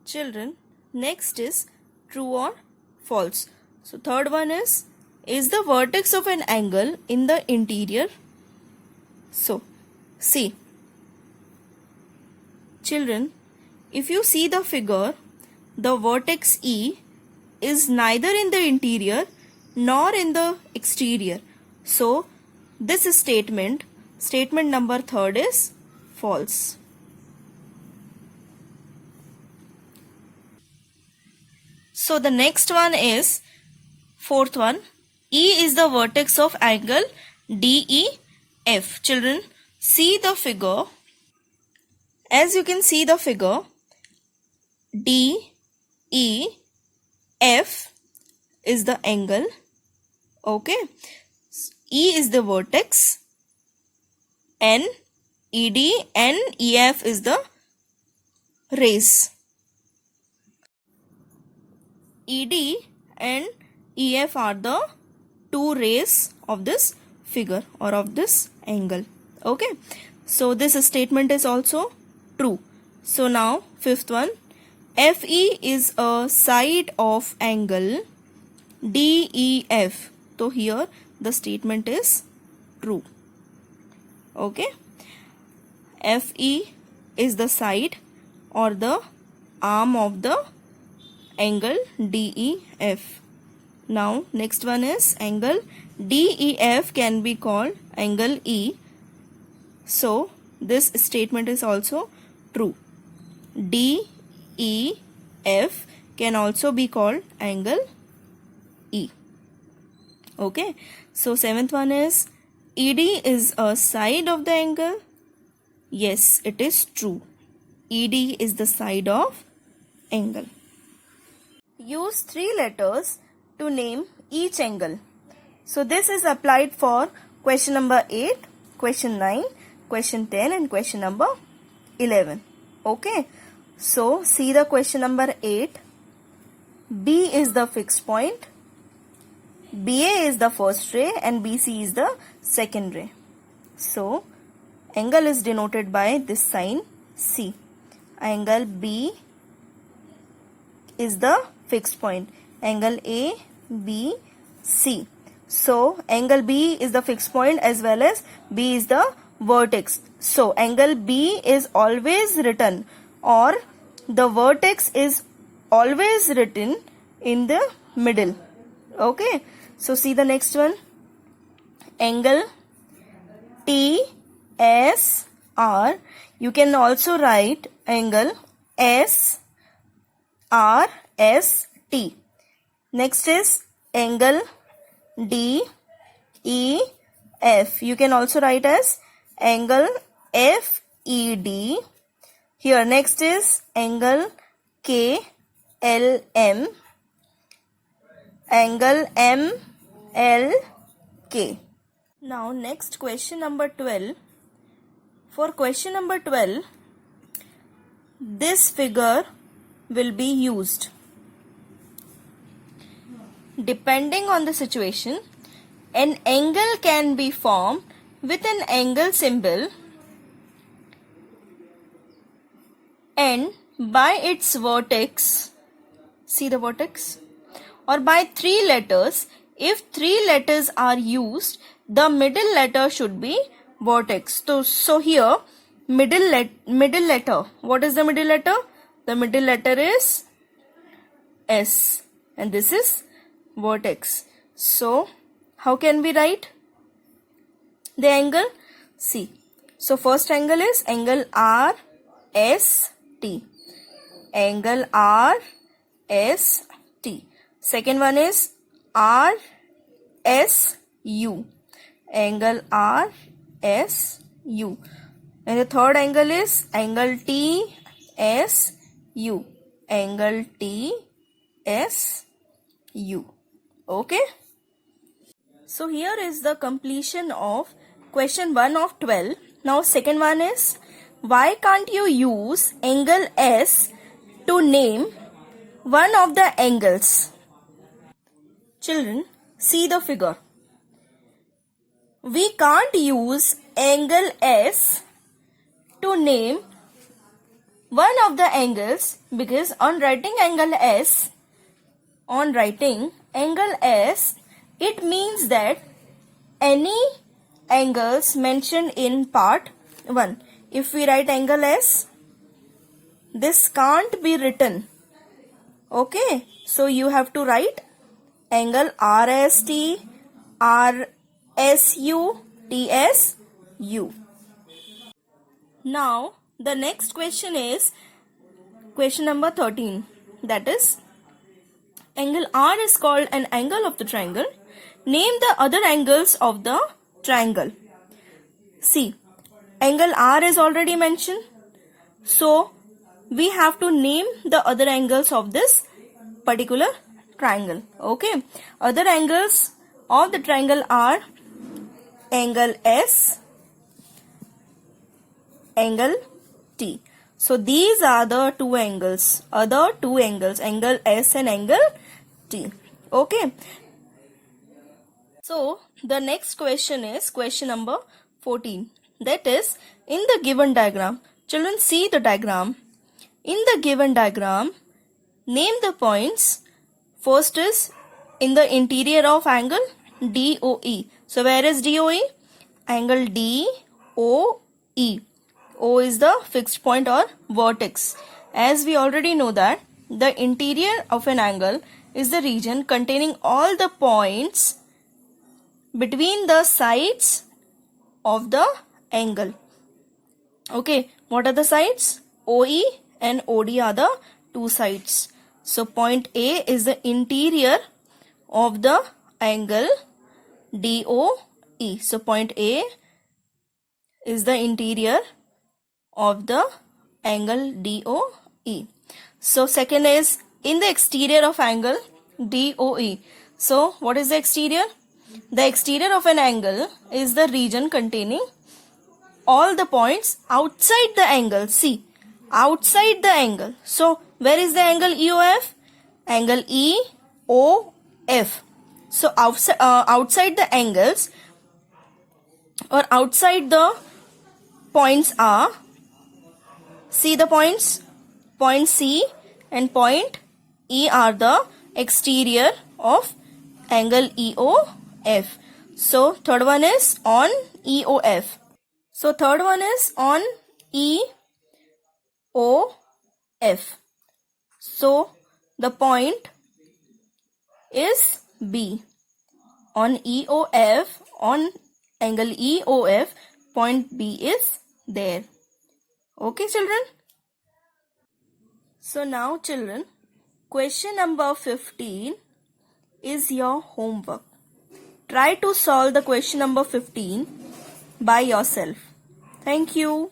Children, next is true or false. So third one is the vertex of an angle in the interior? So see, children, if you see the figure, the vertex E is neither in the interior nor in the exterior. So this statement number third is false. So the next one is fourth one. E is the vertex of angle DEF. Children, see the figure. As you can see the figure, DEF is the angle. Okay. E is the vertex. NED and EF is the rays. ED and EF are the two rays of this figure or of this angle. Okay. So this statement is also true. So now fifth one. FE is a side of angle DEF. So here the statement is true. Okay. FE is the side or the arm of the angle DEF. Now next one is angle DEF can be called angle E. So this statement is also true. DEF can also be called angle E. Okay. So seventh one is ED is a side of the angle. Yes, it is true. ED is the side of angle. Use three letters to name each angle. So this is applied for question number 8, question 9, question 10 and question number 11. Okay. So see the question number 8. B is the fixed point. BA is the first ray and BC is the second ray. So angle is denoted by this sign C. Angle B is the fixed point. Angle A, B, C. So angle B is the fixed point as well as B is the vertex. So angle B is always written, or the vertex is always written in the middle. Okay. So see the next one. Angle TSR. You can also write angle SRST. Next is angle DEF. You can also write as angle FED. Here next is angle KLM. Angle MLK. Now next question number 12. For question number 12, this figure will be used. Depending on the situation, an angle can be formed with an angle symbol and by its vertex, see the vertex, or by three letters. If three letters are used, the middle letter should be vertex. So here middle letter. What is the middle letter? The middle letter is S and this is vertex. So how can we write the angle? See. So first angle is angle RST. Angle RST. Second one is RSU. Angle RSU. And the third angle is angle TSU. Angle TSU. Okay. So here is the completion of question 1 of 12. Now second one is, why can't you use angle S to name one of the angles? Children, see the figure. We can't use angle S to name one of the angles, because on writing angle S, it means that any angles mentioned in part 1. If we write angle S, this can't be written. Okay, so you have to write angle RST, RSU, TSU. Now, the next question is question number 13. That is, angle R is called an angle of the triangle. Name the other angles of the triangle. See, angle R is already mentioned. So, we have to name the other angles of this particular triangle. Okay. Other angles of the triangle are angle S, angle T. So, these are the two angles. Other two angles. Angle S and angle T. Okay. So, the next question is question number 14. That is, in the given diagram. Children, see the diagram. In the given diagram, name the points. First is in the interior of angle DOE. So, where is DOE? Angle DOE. O is the fixed point or vertex. As we already know that the interior of an angle is the region containing all the points between the sides of the angle. Okay, what are the sides? OE and OD are the two sides. So, point A is the interior of the angle DOE. So, point A is the interior of the angle DOE. So, second is in the exterior of angle DOE. So, what is the exterior? The exterior of an angle is the region containing all the points outside the angle. See, outside the angle. So, where is the angle EOF? Angle EOF. So, outside the angles or outside the points are, see the points, point C and point E are the exterior of angle EOF. So, third one is on EOF. So, third one is on EOF. So, the point is B. On EOF, on angle EOF, point B is there. Okay, children? So, now children, question number 15 is your homework. Try to solve the question number 15 by yourself. Thank you.